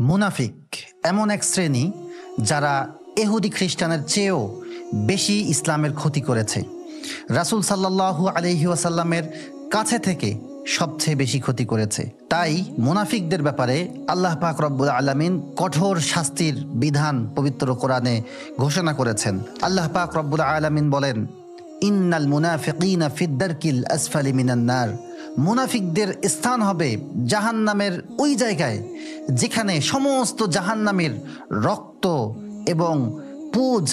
মুনাফিক এমন এক শ্রেণী যারা ইহুদি খ্রিস্টানের চেয়েও বেশি ইসলামের ক্ষতি করেছে। রাসূল সাল্লাল্লাহু আলাইহি ওয়াসাল্লামের কাছে থেকে সবচেয়ে বেশি ক্ষতি করেছে। তাই মুনাফিকদের ব্যাপারে আল্লাহ পাক রব্বুল আলামিন কঠোর শাস্তির বিধান পবিত্র কোরআনে ঘোষণা করেছেন। আল্লাহ পাক রব্বুল আলামিন বলেন, ইন্নাল মুনাফিকিনা ফিদ দারকিল আসফালি মিনান নার। মুনাফিকদের স্থান হবে জাহান্নামের ওই জায়গায় যেখানে সমস্ত জাহান্নামের রক্ত এবং পুজ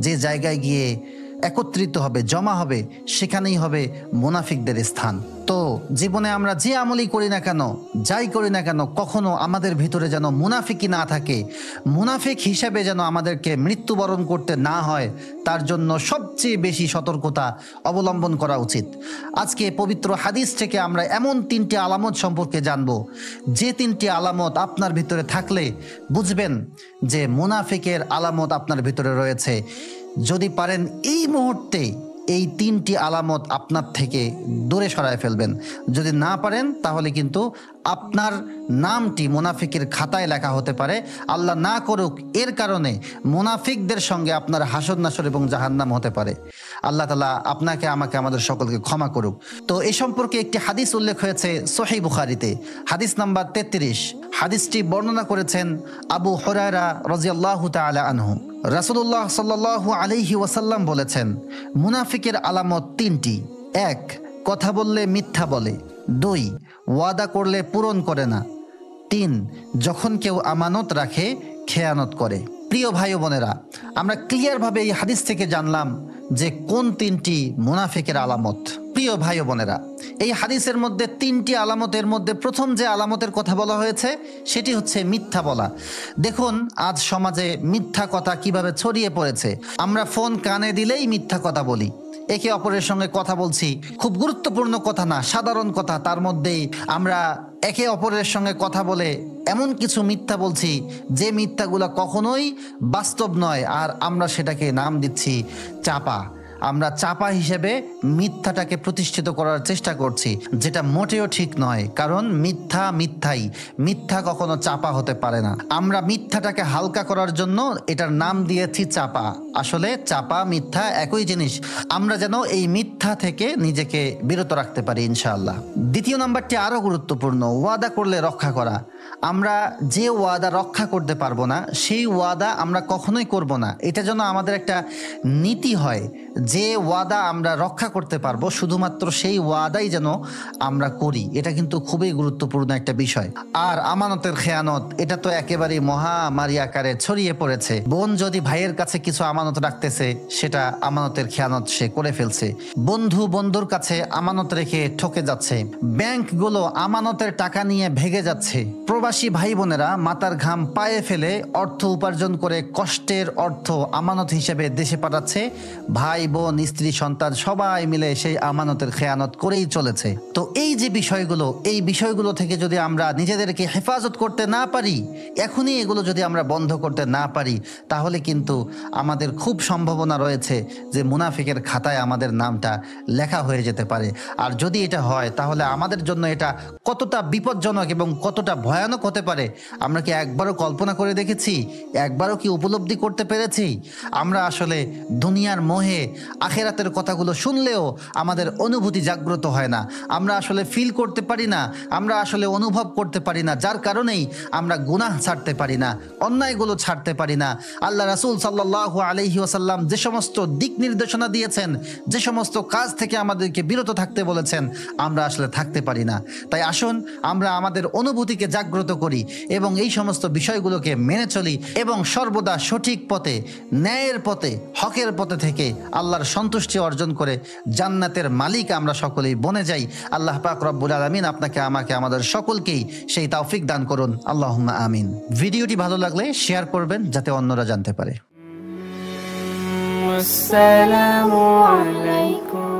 যে জায়গায় গিয়ে একত্রিত হবে, জমা হবে, সেখানেই হবে মুনাফিকদের স্থান। তো জীবনে আমরা যে আমলই করি না কেন, যাই করি না কেন, কখনো আমাদের ভিতরে যেন মুনাফিকি না থাকে, মুনাফিক হিসেবে যেন আমাদেরকে মৃত্যুবরণ করতে না হয়, তার জন্য সবচেয়ে বেশি সতর্কতা অবলম্বন করা উচিত। আজকে পবিত্র হাদিস থেকে আমরা এমন 3টি আলামত সম্পর্কে জানব, যে 3টি আলামত আপনার ভিতরে থাকলে বুঝবেন যে মুনাফিকের আলামত আপনার ভিতরে রয়েছে। যদি পারেন এই মুহূর্তে এই 3টি আলামত আপনার থেকে দূরে সরায় ফেলবেন। যদি না পারেন তাহলে কিন্তু আপনার নামটি মুনাফিকের খাতায় লেখা হতে পারে। আল্লাহ না করুক, এর কারণে মুনাফিকদের সঙ্গে আপনার হাসর নাসর এবং জাহান্নাম হতে পারে। আল্লাহ তাআলা আপনাকে, আমাকে, আমাদের সকলকে ক্ষমা করুক। তো এই সম্পর্কে একটি হাদিস উল্লেখ হয়েছে সহিহ বুখারীতে, হাদিস নাম্বার 33। হাদিসটি বর্ণনা করেছেন আবু হুরায়রা রাদিয়াল্লাহু তাআলা আনহু। রাসূলুল্লাহ সাল্লাল্লাহু আলাইহি ওয়াসাল্লাম বলেছেন, মুনাফিকের আলামত 3টি। 1, কথা বললে মিথ্যা বলে। 2, ওয়াদা করলে পূরণ করে না। 3, যখন কেউ আমানত রাখে খেয়ানত করে। প্রিয় ভাই ও বোনেরা, আমরা ক্লিয়ারভাবে এই হাদিস থেকে জানলাম যে কোন 3টি মুনাফিকের আলামত। প্রিয় ভাই ও বোনেরা, এই হাদিসের মধ্যে 3টি আলামতের মধ্যে প্রথম যে আলামতের কথা বলা হয়েছে সেটি হচ্ছে মিথ্যা বলা। দেখুন আজ সমাজে মিথ্যা কথা কিভাবে ছড়িয়ে পড়েছে। আমরা ফোন কানে দিলেই মিথ্যা কথা বলি, একে অপরের সঙ্গে কথা বলছি, খুব গুরুত্বপূর্ণ কথা না, সাধারণ কথা, তার মধ্যেই আমরা একে অপরের সঙ্গে কথা বলে এমন কিছু মিথ্যা বলছি যে মিথ্যাগুলো কখনোই বাস্তব নয়, আর আমরা সেটাকে নাম দিচ্ছি চাপা। আমরা চাপা হিসেবে মিথ্যাটাকে প্রতিষ্ঠিত করার চেষ্টা করছি, যেটা মোটেও ঠিক নয়। কারণ মিথ্যা মিথ্যাই, মিথ্যা কখনো চাপা হতে পারে না। আমরা মিথ্যাটাকে হালকা করার জন্য এটার নাম দিয়েছি চাপা। আসলে চাপা মিথ্যা একই জিনিস। আমরা যেন এই মিথ্যা থেকে নিজেকে বিরত রাখতে পারি ইনশাআল্লাহ। দ্বিতীয় নাম্বারটি আরও গুরুত্বপূর্ণ, ওয়াদা করলে রক্ষা করা। আমরা যে ওয়াদা রক্ষা করতে পারবো না সেই ওয়াদা আমরা কখনোই করব না। এটা যেন আমাদের একটা নীতি হয়, যে ওয়াদা আমরা রক্ষা করতে পারবো শুধুমাত্র সেই ওয়াদাই যেন আমরা করি। এটা কিন্তু খুবই গুরুত্বপূর্ণ একটা বিষয়। আর আমানতের খেয়ানত, এটা তো একেবারেই মহামারী আকারে ছড়িয়ে পড়েছে। বোন যদি ভাইয়ের কাছে কিছু আমানত রাখতেছে, সেটা আমানতের খেয়ানত সে করে ফেলছে। বন্ধু বন্ধুর কাছে আমানত রেখে ঠকে যাচ্ছে। ব্যাংকগুলো আমানতের টাকা নিয়ে ভেগে যাচ্ছে। প্রবাসী ভাই বোনেরা মাথার ঘাম পায়ে ফেলে অর্থ উপার্জন করে কষ্টের অর্থ আমানত হিসেবে দেশে পাঠাচ্ছে। ভাই বোন, স্ত্রী, সন্তান সবাই মিলে সেই আমানতের খেয়ানত করেই চলেছে। তো এই যে বিষয়গুলো, এই বিষয়গুলো থেকে যদি আমরা নিজেদেরকে হেফাজত করতে না পারি, এখনই এগুলো যদি আমরা বন্ধ করতে না পারি, তাহলে কিন্তু আমাদের খুব সম্ভাবনা রয়েছে যে মুনাফিকের খাতায় আমাদের নামটা লেখা হয়ে যেতে পারে। আর যদি এটা হয় তাহলে আমাদের জন্য এটা কতটা বিপজ্জনক এবং কতটা ভয়ানক হতে পারে আমরা কি একবারও কল্পনা করে দেখেছি? একবারও কি উপলব্ধি করতে পেরেছি? আমরা আসলে দুনিয়ার মোহে আখেরাতের কথাগুলো শুনলেও আমাদের অনুভূতি জাগ্রত হয় না। আমরা আসলে ফিল করতে পারি না, আমরা আসলে অনুভব করতে পারি না, যার কারণেই আমরা গুনাহ ছাড়তে পারি না, অন্যায়গুলো ছাড়তে পারি না। আল্লাহ রাসূল সাল্লাল্লাহু আলাইহি ওয়াসাল্লাম যে সমস্ত দিক নির্দেশনা দিয়েছেন, যে সমস্ত কাজ থেকে আমাদেরকে বিরত থাকতে বলেছেন, আমরা আসলে থাকতে পারি না। তাই আসুন আমরা আমাদের অনুভূতিকে জাগ্রত করি এবং এই সমস্ত বিষয়গুলোকে মেনে চলি এবং সর্বদা সঠিক পথে, ন্যায়ের পথে, হকের পথে থেকে আল্লাহর সন্তুষ্টি অর্জন করে জান্নাতের মালিক আমরা সকলেই বনে যাই। আল্লাহ পাক রব্বুল আলামিন আপনাকে, আমাকে, আমাদের সকলকেই সেই তৌফিক দান করুন। আল্লাহুম্মা আমিন। ভিডিওটি ভালো লাগলে শেয়ার করবেন যাতে অন্যরা জানতে পারে। আসসালামু আলাইকুম।